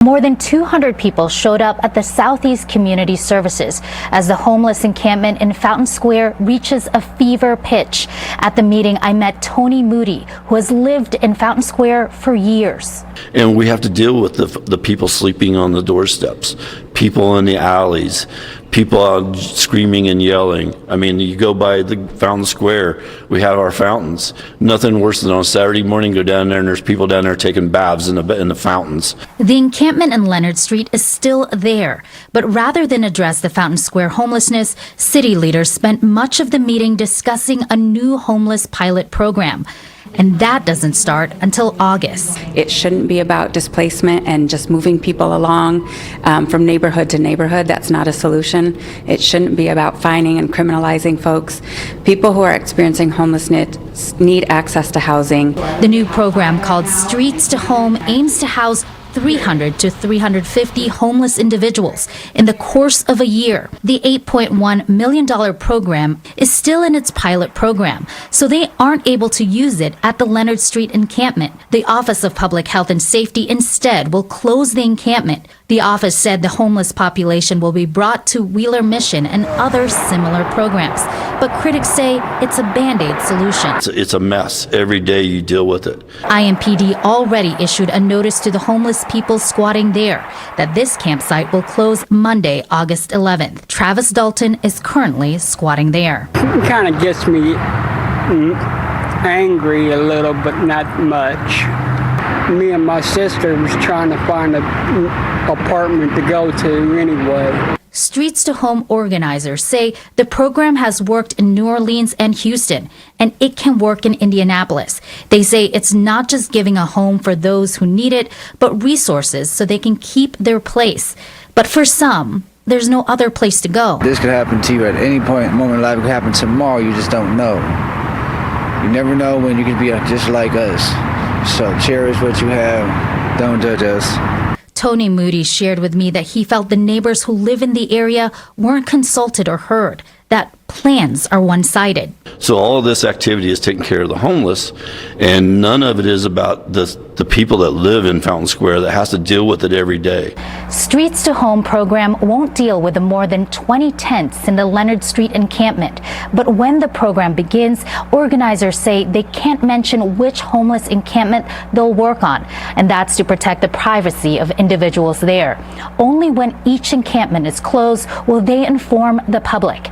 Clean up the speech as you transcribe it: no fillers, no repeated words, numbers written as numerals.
More than 200 people showed up at the Southeast Community Services as the homeless encampment in Fountain Square reaches a fever pitch. At the meeting, I met Tony Moody, who has lived in Fountain Square for years. And we have to deal with the people sleeping on the doorsteps, people in the alleys, people out screaming and yelling. I mean, you go by the Fountain Square, we have our fountains. Nothing worse than on Saturday morning, go down there and there's people down there taking baths in the fountains. The encampment in Leonard Street is still there, but rather than address the Fountain Square homelessness, city leaders spent much of the meeting discussing a new homeless pilot program. And that doesn't start until August. It shouldn't be about displacement and just moving people along from neighborhood to neighborhood. That's not a solution. It shouldn't be about fining and criminalizing folks. People who are experiencing homelessness need access to housing. The new program called Streets to Home aims to house 300 to 350 homeless individuals in the course of a year. The $8.1 million program is still in its pilot program, so they aren't able to use it at the Leonard Street encampment. The Office of Public Health and Safety instead will close the encampment. The office said the homeless population will be brought to Wheeler Mission and other similar programs. But critics say it's a Band-Aid solution. It's a mess. Every day you deal with it. IMPD already issued a notice to the homeless people squatting there that this campsite will close Monday, August 11th. Travis Dalton is currently squatting there. It kind of gets me angry a little, but not much. Me and my sister was trying to find an apartment to go to anyway. Streets to Home organizers say the program has worked in New Orleans and Houston, and it can work in Indianapolis. They say it's not just giving a home for those who need it, but resources so they can keep their place. But for some, there's no other place to go. This could happen to you at any point, moment in life. It could happen tomorrow. You just don't know. You never know when you could be just like us. So cherish what you have. Don't judge us. Tony Moody shared with me that he felt the neighbors who live in the area weren't consulted or heard, that plans are one-sided. So all of this activity is taking care of the homeless, and none of it is about the people that live in Fountain Square that has to deal with it every day. Streets to Home program won't deal with the more than 20 tents in the Leonard Street encampment. But when the program begins, organizers say they can't mention which homeless encampment they'll work on, and that's to protect the privacy of individuals there. Only when each encampment is closed will they inform the public.